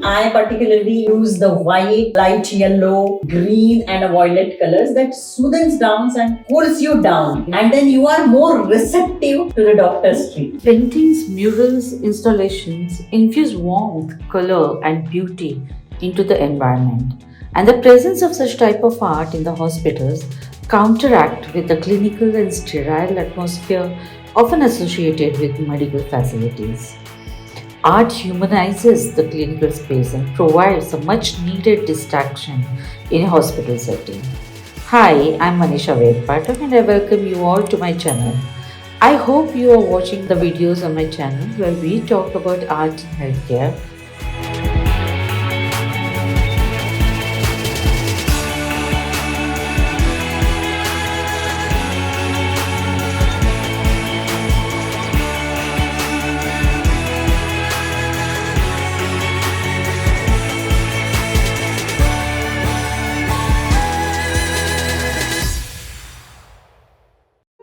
I particularly use the white, light yellow, green, and violet colors that soothes down and cools you down, and then you are more receptive to the doctor's treatment. Paintings, murals, installations infuse warmth, color, and beauty into the environment. And the presence of such type of art in the hospitals counteract with the clinical and sterile atmosphere often associated with medical facilities. Art humanizes the clinical space and provides a much needed distraction in a hospital setting. Hi, I'm Manisha Vedpathak and I welcome you all to my channel. I hope you are watching the videos on my channel where we talk about art in healthcare.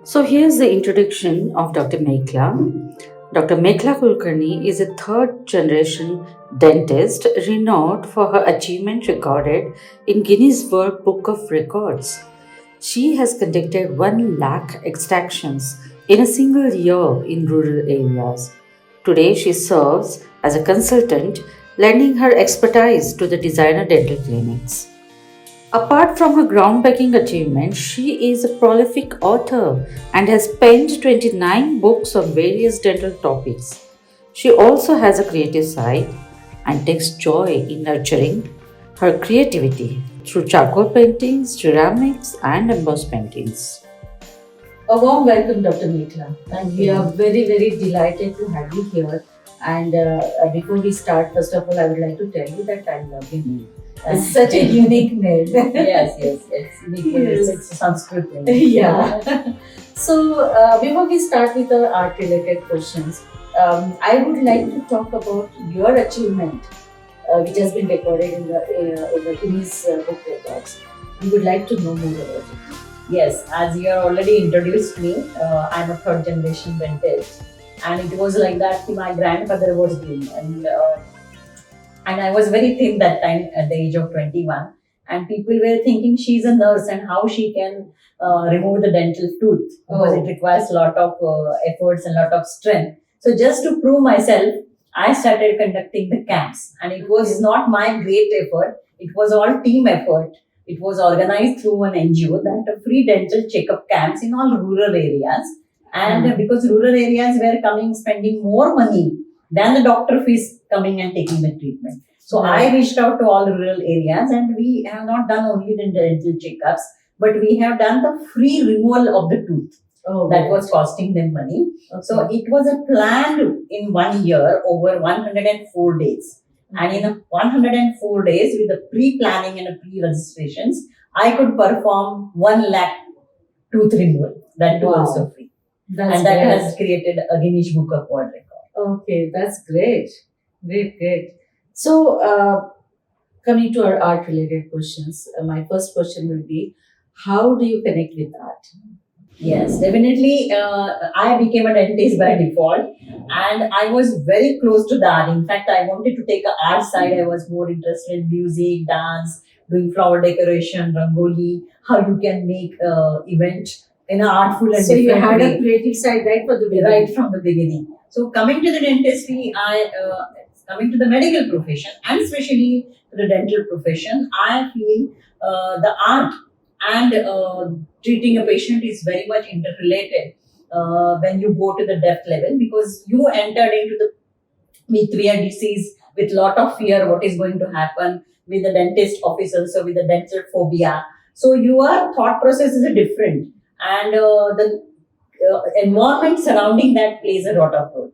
So here's the introduction of Dr. Mekhala. Dr. Mekhala Kulkarni is a third generation dentist renowned for her achievement recorded in Guinness World Book of Records. She has conducted 1 lakh extractions in a single year in rural areas. Today she serves as a consultant, lending her expertise to the designer dental clinics. Apart from her groundbreaking achievements, she is a prolific author and has penned 29 books on various dental topics. She also has a creative side and takes joy in nurturing her creativity through charcoal paintings, ceramics, and embossed paintings. A warm welcome, Dr. Mekhala. And we are very, very delighted to have you here. And before we start, first of all, I would like to tell you that I love your name. It's such a unique name. Yes, it's unique. Yes. It's a Sanskrit name. Yeah. So, before we start with the art related questions, I would like to talk about your achievement, which has been recorded in the Guinness Book Records. We would like to know more about it. Yes, as you have already introduced me, I'm a third generation dentist, and it was like that. My grandfather was doing, and I was very thin that time at the age of 21, and people were thinking she's a nurse and how she can remove the dental tooth because it requires a lot of efforts and a lot of strength. So just to prove myself, I started conducting the camps, and it was not my great effort. It was all team effort. It was organized through an NGO that free dental checkup camps in all rural areas. And because rural areas were spending more money than the doctor fees coming and taking the treatment. So I reached out to all rural areas, and we have not done only the dental checkups, but we have done the free removal of the tooth. That was costing them money. Okay. So it was a plan in 1 year over 104 days. And in 104 days, with the pre-planning and the pre-registrations, I could perform 1 lakh tooth removal. That was also free. That has created a Guinness Book of World Record. Okay, that's great. Great. So, coming to our art related questions, my first question will be, how do you connect with art? Yes, definitely. I became a dentist by default, and I was very close to the art. In fact, I wanted to take an art side. I was more interested in music, dance, doing flower decoration, rangoli, how you can make event in an artful and so different you had way. A creative side Right from the beginning. So coming to the dentistry, coming to the medical profession and especially the dental profession, I feel the art and treating a patient is very much interrelated when you go to the depth level, because you entered into the with rare disease with lot of fear what is going to happen with the dentist office, also with the dental phobia. So your thought process is different, and the environment surrounding that plays a lot of role.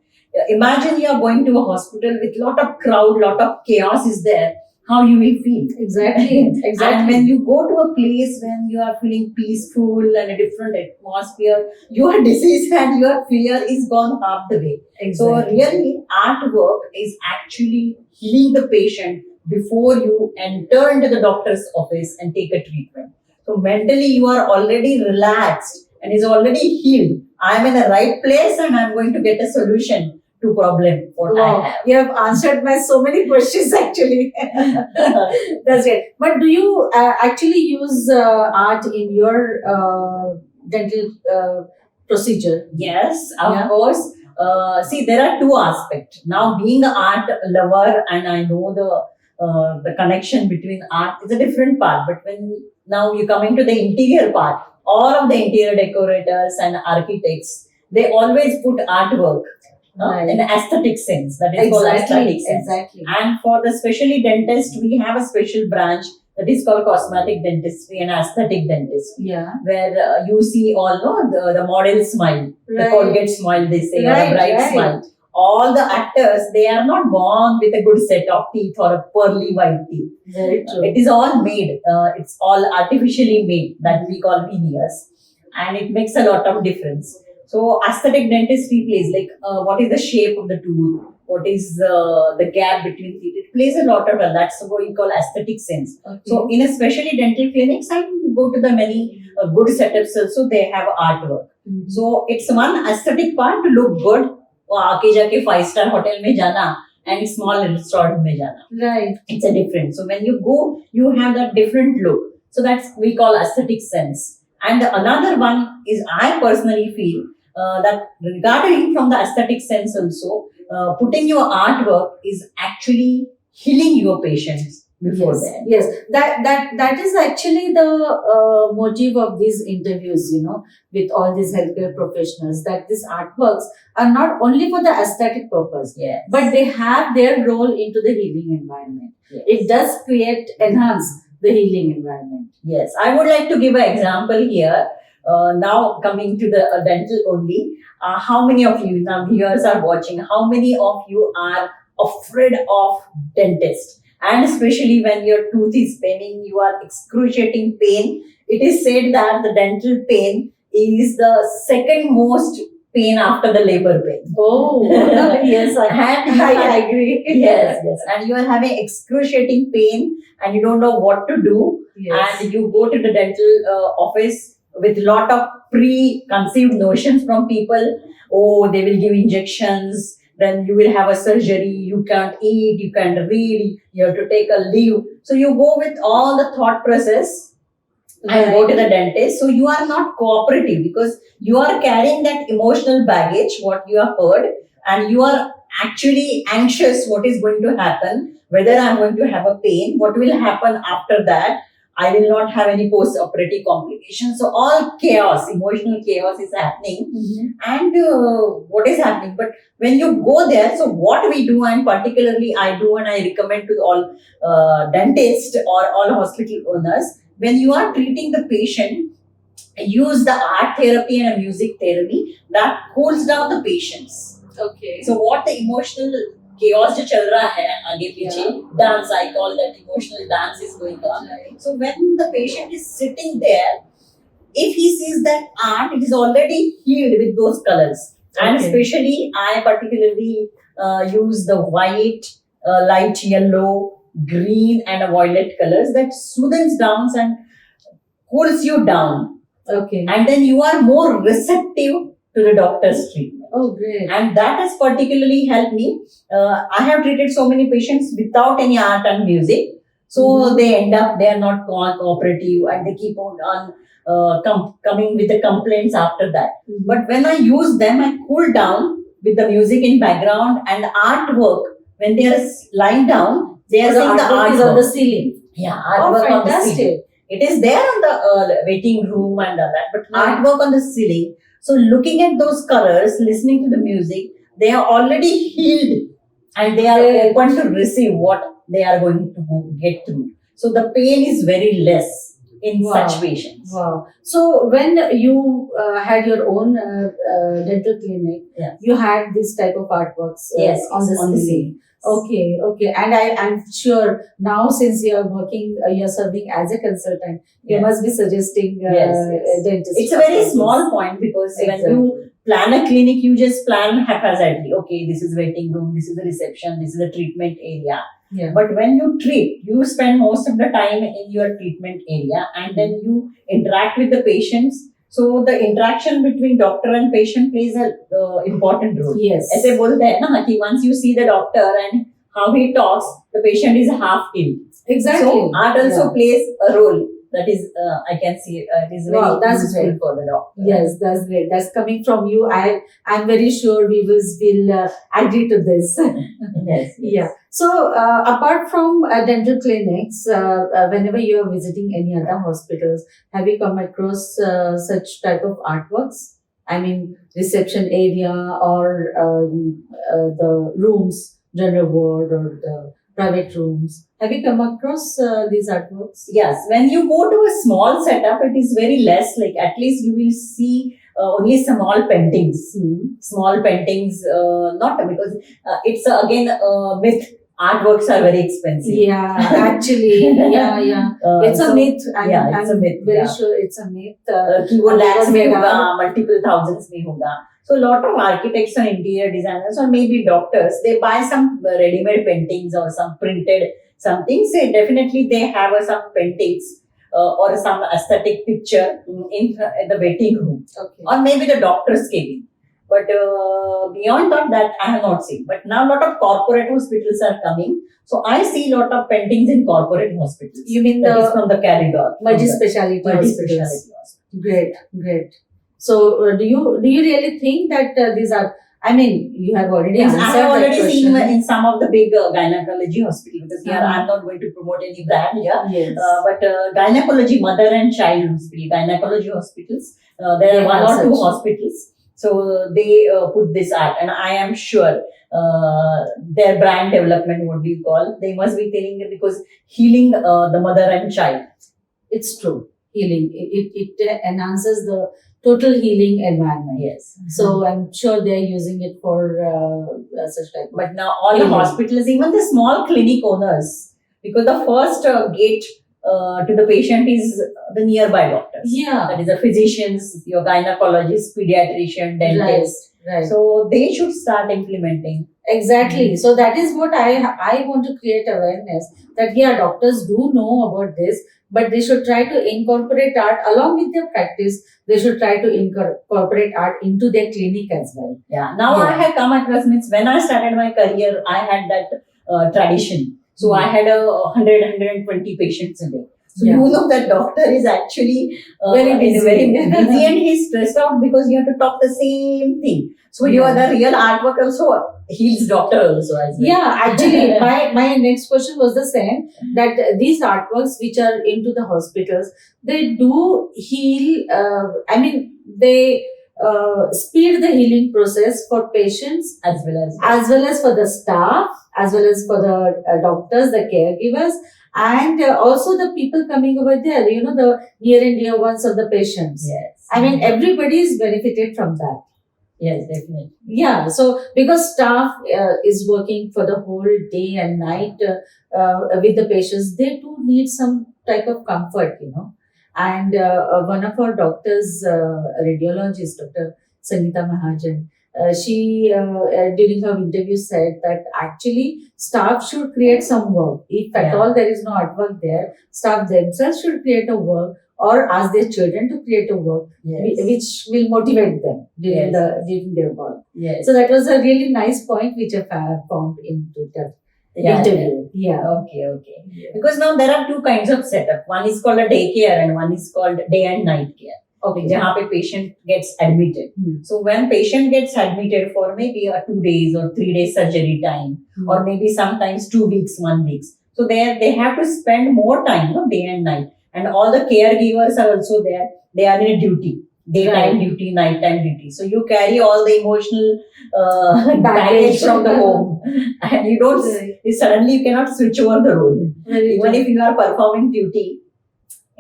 Imagine you are going to a hospital with lot of crowd, lot of chaos is there. How you will feel. Exactly. And when you go to a place when you are feeling peaceful and a different atmosphere, your disease and your fear is gone half the way. Exactly. So really, artwork is actually healing the patient before you enter into the doctor's office and take a treatment. So mentally you are already relaxed and is already healed. I am in the right place and I am going to get a solution problem what I Wow, have. you have answered my so many questions actually. That's it. But do you actually use art in your dental procedure? Yes, of Yeah. course. See, there are two aspects. Now, being an art lover, and I know the connection between art is a different part. But when now you come into the interior part, all of the interior decorators and architects, they always put artwork Right. in aesthetic sense. That is called aesthetic sense. Exactly. And for the specially dentist, we have a special branch that is called cosmetic dentistry and aesthetic dentistry, Yeah. where you see all the model smile, the Right. Colgate smile, they say, or Right, a bright right. smile. All the actors, they are not born with a good set of teeth or a pearly white teeth. Very true. It is all made. It's all artificially made that we call veneers, and it makes a lot of difference. So aesthetic dentistry plays like what is the shape of the tooth, what is the gap between teeth. It plays a lot of role. That's what we call aesthetic sense. Okay. So in especially dental clinics, I go to the many good setups also. They have artwork. Mhm. So it's one aesthetic part to look good. आके जाके 5-star hotel में जाना and small restaurant में जाना. Right. It's a difference. So when you go, you have that different look. So that's we call aesthetic sense. And the another one is I personally feel that regarding from the aesthetic sense also, putting your artwork is actually healing your patients before Yes, that. yes. That is actually the motive of these interviews, with all these healthcare professionals, that these artworks are not only for the aesthetic purpose, Yes. but they have their role into the healing environment. Yes. It does enhance the healing environment. Yes, I would like to give an example here. Now coming to the dental only, how many of you now viewers are watching? How many of you are afraid of dentist? And especially when your tooth is paining, you are excruciating pain. It is said that the dental pain is the second most pain after the labor pain. Oh, yes, I agree. Yes, yes. And you are having excruciating pain and you don't know what to do. Yes. And you go to the dental office with lot of preconceived notions from people. Oh, they will give injections, then you will have a surgery, you can't eat, you can't read, you have to take a leave. So you go with all the thought process and go to the dentist. So you are not cooperative because you are carrying that emotional baggage, what you have heard, and you are actually anxious what is going to happen, whether I'm going to have a pain, what will happen after that. I will not have any post-operative complications. So all chaos, emotional chaos is happening. Mhm. And what is happening? But when you go there, so what we do, and particularly I do, and I recommend to all dentists or all hospital owners, when you are treating the patient, use the art therapy and a music therapy that cools down the patients. Okay. So what the emotional chaos जो चल रहा है आगे पीछे, dance, I call that emotional dance is going on. Right. So when the patient is sitting there, if he sees that art, it is already healed with those colors. And Okay. especially I particularly use the white, light yellow, green and a violet colors that soothes down and cools you down. Okay. And then you are more receptive to the doctor's treatment. Oh, great. And that has particularly helped me. I have treated so many patients without any art and music. So they end up, they are not cooperative and they keep on coming with the complaints after that. Mhm. But when I use them, I cool down with the music in background and artwork. When they are lying down, they are the seeing the artwork is on the ceiling. Yeah, Oh, artwork on the ceiling. fantastic. It is there on the waiting room and all that, but Right. artwork on the ceiling. So looking at those colors, listening to the music, they are already healed and they are Great. open to receive what they are going to get through. So the pain is very less in Wow. such patients. Wow. So when you had your own dental clinic, Yeah. you had this type of artworks Yes, on the ceiling. Okay, okay. And I'm sure now, since you're working, you're serving as a consultant, you Yes. must be suggesting Yes, yes. dentist. It's a very small point because when you plan a clinic, you just plan haphazardly. Okay, this is waiting room, this is the reception, this is the treatment area. Yeah. But when you treat, you spend most of the time in your treatment area and then you interact with the patients So the interaction between doctor and patient plays a important role. Yes. ऐसे बोलते हैं ना कि once you see the doctor and how he talks, the patient is half ill. Exactly. So art also plays a role. That is, I can see it is very Wow, that's useful great. for the doctor. Yes, that's great. That's coming from you. I'm very sure we will agree to this. Yes. Yeah. So apart from dental clinics, whenever you are visiting any other hospitals, have you come across such type of artworks? I mean, reception area or the rooms, general ward or the private rooms. Have you come across these artworks? Yes, when you go to a small setup, it is very less. Like at least you will see only small paintings. Small paintings, not because it's again myth. Artworks are very expensive. Yeah, actually, yeah. It's a myth. It's a myth. Very sure it's a myth. कि वो lakhs में होगा, होगा, multiple thousands में होगा. So a lot of architects and interior designers or maybe doctors, they buy some ready-made paintings or some printed something. So definitely they have some paintings or some aesthetic picture in the waiting room. Okay. Or maybe the doctor's cabin. But beyond that I have not seen. But now a lot of corporate hospitals are coming. So I see a lot of paintings in corporate hospitals. You mean that is from the corridor. Multi-speciality hospitals. Great. So do you really think that these are? I mean, you have already Yes, answered I have already that seen question. in some of the big gynecology hospitals, because here I'm not going to promote any brand here. Yes. But gynecology, mother and child hospital, gynecology hospitals, there are one or two hospitals. So they put this art, and I am sure their brand development, what do you call? They must be telling it because healing the mother and child. It's true. Healing. It enhances the total healing environment. Yes. So I'm sure they're using it for such type. But now all the hospitals, even the small clinic owners, because the first gate to the patient is the nearby doctors. Yeah. That is the physicians, your gynecologist, pediatrician, dentist. Right. So they should start implementing. Exactly. So that is what I want to create awareness that doctors do know about this, but they should try to incorporate art along with their practice. They should try to incorporate art into their clinic as well. Yeah. Now I have come across, means when I started my career, I had that tradition. So I had 100-120 patients a day. So you know that doctor is actually very busy and he's stressed out because you have to talk the same thing. So you are the real artwork also heals doctor also as well. Yeah, actually my next question was the same, that these artworks which are into the hospitals, they do heal, they speed the healing process for patients as well as for the staff, as well as for the doctors, the caregivers, and also the people coming over there, the near and dear ones of the patients. Yes. I mean, everybody is benefited from that. Yes, definitely. Yeah, so because staff is working for the whole day and night with the patients, they do need some type of comfort, And one of our doctors, radiologist, Dr. Sangeeta Mahajan, she during her interview said that actually staff should create some work. If at all there is no artwork there, staff themselves should create a work or ask their children to create a work which will motivate them during their work. Yes. So that was a really nice point which I found into the interview. Yeah. Okay. Yeah. Because now there are two kinds of setup. One is called a day care and one is called day and night care. Okay. Jahan pe patient gets admitted. So when patient gets admitted for maybe a 2 days or 3 days surgery time, or maybe sometimes 2 weeks, 1 week. So there they have to spend more time, day and night. And all the caregivers are also there. They are in a duty. Daytime duty, nighttime duty. So you carry all the emotional baggage from the home. And you don't, suddenly you cannot switch over the role. Even if you are performing duty,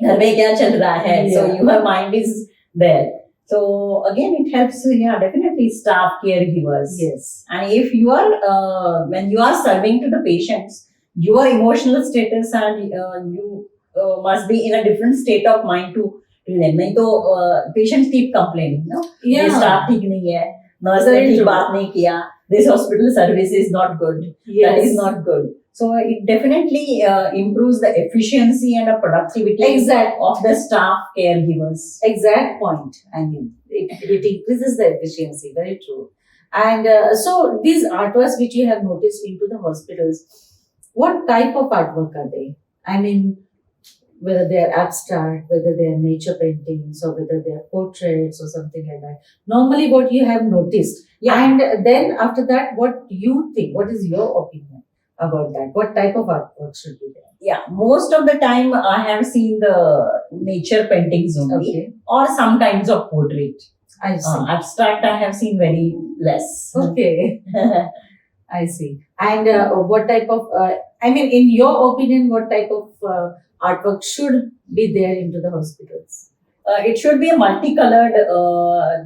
घर में क्या चल रहा है? So your mind is there. So again, it helps, definitely staff, caregivers. Yes. And if you are, when you are serving to the patients, your emotional status and you must be in a different state of mind to them. नहीं तो patients keep complaining, ये staff ठीक नहीं है, nurse ने ठीक बात नहीं किया, this hospital service is not good, that is not good. So it definitely improves the efficiency and the productivity Exact. of the staff caregivers. Exact point. I mean, it increases the efficiency. Very true. And so these artworks which you have noticed into the hospitals, what type of artwork are they? I mean, whether they are abstract, whether they are nature paintings, or whether they are portraits or something like that. Normally, what you have noticed, Yeah. and then after that, what you think? What is your opinion about that? What type of artwork should be there? Yeah, most of the time I have seen the nature paintings only, Okay, or some kinds of portrait. I see. Abstract I have seen very less. Okay, I see. And what type of? I mean, in your opinion, what type of artwork should be there into the hospitals? It should be a multicolored,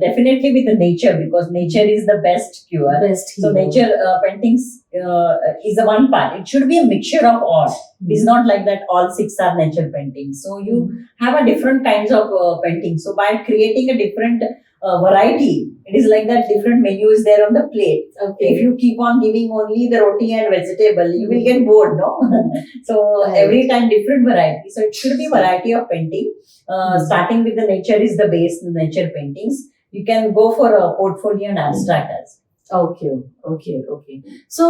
definitely with the nature, because nature is the best cure. Best So hero. nature paintings is the one part. It should be a mixture of all. It's not like that all six are nature paintings. So you have a different kinds of paintings. So by creating a different variety, it is like that different menu is there on the plate. Okay. If you keep on giving only the roti and vegetable, you will get bored, no? So Right. every time different variety. So it should be variety of painting. Starting with the nature is the base, the nature paintings. You can go for a portfolio and abstract as. Okay, okay. So,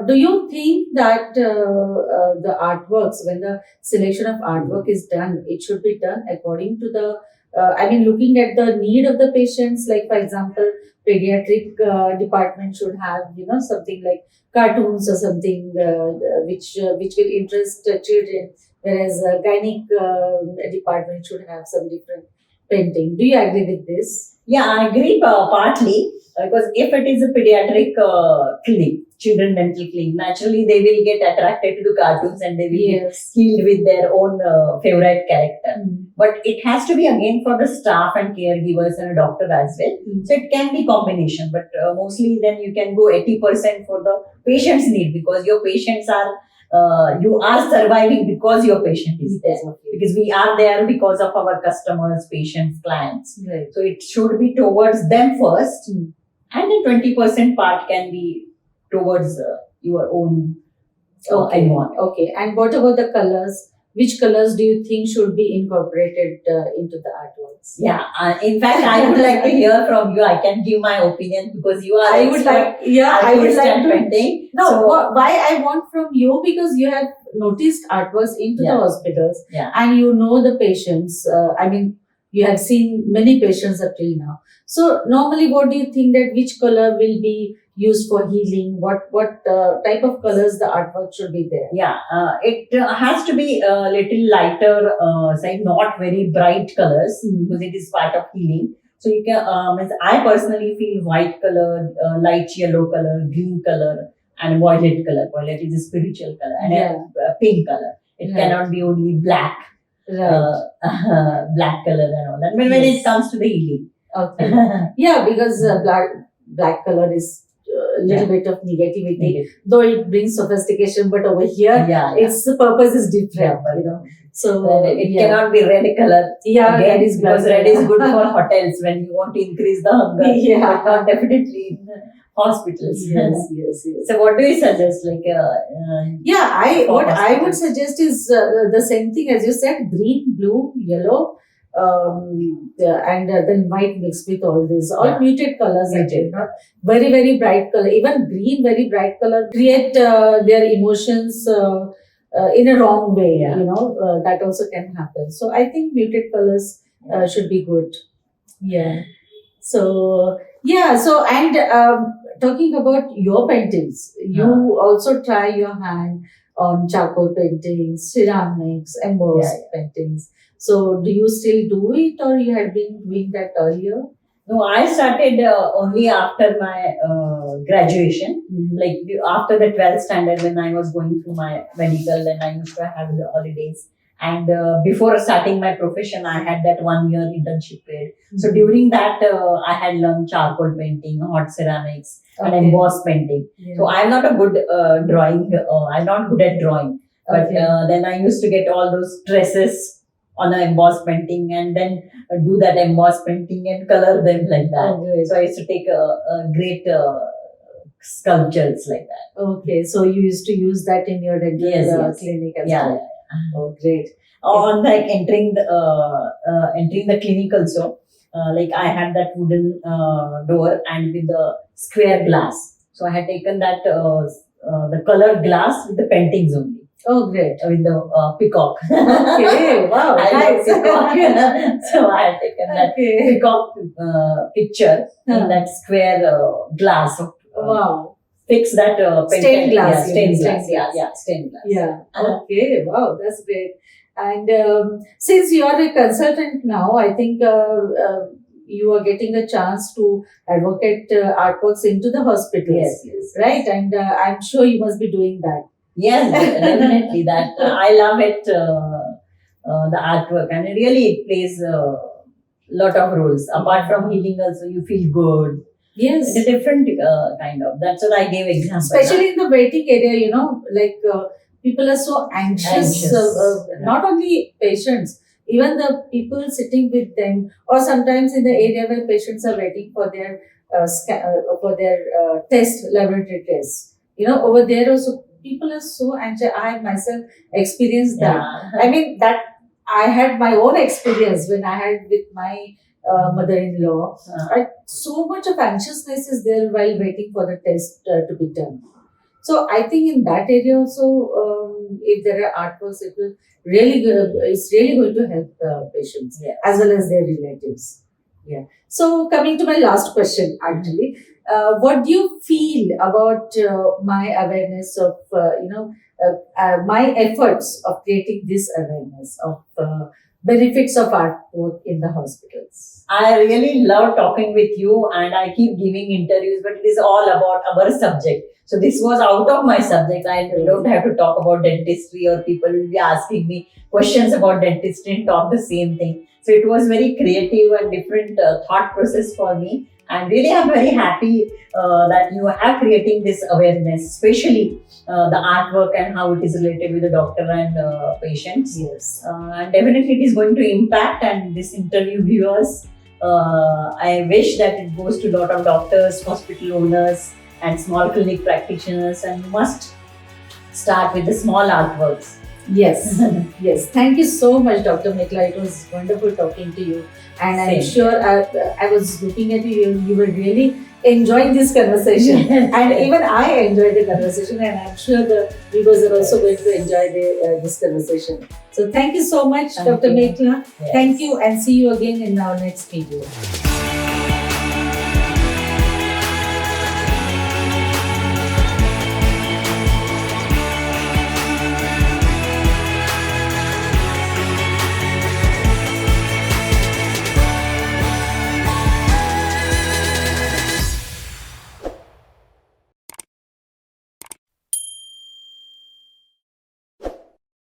do you think that the artworks, when the selection of artwork is done, it should be done according to the, I mean, looking at the need of the patients? Like, for example, pediatric department should have, something like cartoons or something which will interest children, whereas gynec department should have some different painting. Do you agree with this? Yeah, I agree partly, because if it is a pediatric clinic, children dental clinic, naturally they will get attracted to the cartoons and they will get Yes. healed with their own favorite character. Mm. But it has to be again for the staff and caregivers and a doctor as well. Mm. So it can be combination, but mostly then you can go 80% for the patient's need, because your patients are, you are surviving because your patient is there. Because we are there because of our customers, patients, clients. Right. So it should be towards them first, Mm. and the 20% part can be towards your own environment. Okay. And what about the colors? Which colors do you think should be incorporated into the artworks? Yeah, in fact, I would like to hear from you. I can give my opinion because you are. I would like to. Painting. No, So, why I want from you, because you have noticed artworks into the Yeah. hospitals, Yeah. and you know the patients. I mean, you have seen many patients up till now. So normally, what do you think that which color will be used for healing? What type of colors the artwork should be there? Yeah, it has to be a little lighter side, not very bright colors, because it is part of healing. So you can, I personally feel white color, light yellow color, green color, and violet color. Violet is a spiritual color, and a pink color. It Right. cannot be only black, Right. black color and all that. When it Yes. comes to the healing. Okay. Yeah, because black color is a little bit of negativity, though it brings sophistication. But over here, Yeah, its purpose is different. Yeah, So it cannot be red color. Yeah, Again, that is because black red is color. good for hotels when you want to increase the hunger, Yeah. but not definitely in hospitals. Yes. So what do you suggest? Like, Yeah, For what I would hospitals. suggest is the same thing as you said: green, blue, yellow, and then white mixed with all this, all Yeah. muted colors. Muted. Not very bright color. Even green, very bright color create their emotions in a wrong way. Yeah. That also can happen. So I think muted colors should be good. Yeah. So yeah. So and talking about your paintings, you also try your hand on charcoal paintings, ceramics, embossed paintings. So do you still do it, or you had been doing that earlier? no, I started only after my graduation. Like after the 12th standard, when I was going through my medical, and I used to have the holidays. And before starting my profession, I had that 1 year internship period. So during that, I had learned charcoal painting, hot ceramics, and Okay. embossed painting. Yeah. So I'm not a good drawing. I'm not good at drawing. But Okay. then I used to get all those dresses on an embossed painting, and then do that embossed painting and color them like that. Oh, great. So I used to take a great sculptures like that. Okay, so you used to use that in your regular Yes. clinic as Yeah. well. Oh, great. On like entering the clinic also, like I had that wooden door and with the square glass. So I had taken that the colored glass with the paintings only. Oh, great. With the peacock. Okay, wow, I love nice. peacock. So I had taken that Okay. peacock picture in that square glass. Wow. Fix that Stained glass, Yeah, stained you mean, glass. stained glass. Yeah, stained glass. Yeah. Uh-huh. Okay. Wow, that's great. And since you are a consultant now, I think you are getting a chance to advocate artworks into the hospitals, Yes. right? And I'm sure you must be doing that. Yes, definitely. That I love it. The artwork, and really it plays a lot of roles. Apart from healing, also you feel good. Yes. It's a different kind of. That's what I gave example. Especially in the waiting area, like people are so anxious. Anxious. Not only patients, even the people sitting with them, or sometimes in the area where patients are waiting for their test, laboratory tests. Over there also people are so anxious. I myself experienced that. Yeah. I mean that I had my own experience when I had with my mother-in-law. So much of anxiousness is there while waiting for the test to be done. So I think in that area also, if there are artworks, it's really going to help patients Yes. as well as their relatives. Yeah. So coming to my last question, actually, what do you feel about my awareness of my efforts of creating this awareness of benefits of artwork in the hospitals? I really love talking with you, and I keep giving interviews, but it is all about our subject. So this was out of my subject. I don't have to talk about dentistry, or people will be asking me questions about dentistry and talk the same thing. So it was very creative and different thought process for me. And really, I'm very happy that you are creating this awareness, especially the artwork and how it is related with the doctor and patients. Yes. And definitely it is going to impact, and this interview viewers, I wish that it goes to a lot of doctors, hospital owners and small clinic practitioners, and you must start with the small artworks. Yes, yes. Thank you so much, Dr. Mekhala. It was wonderful talking to you. And I'm Same. sure I was looking at you were really enjoying this conversation. And even I enjoyed the conversation, and I'm sure the viewers are also going to enjoy this conversation. So thank you so much, Thank Dr. you. Mekhala. Yes. Thank you, and see you again in our next video.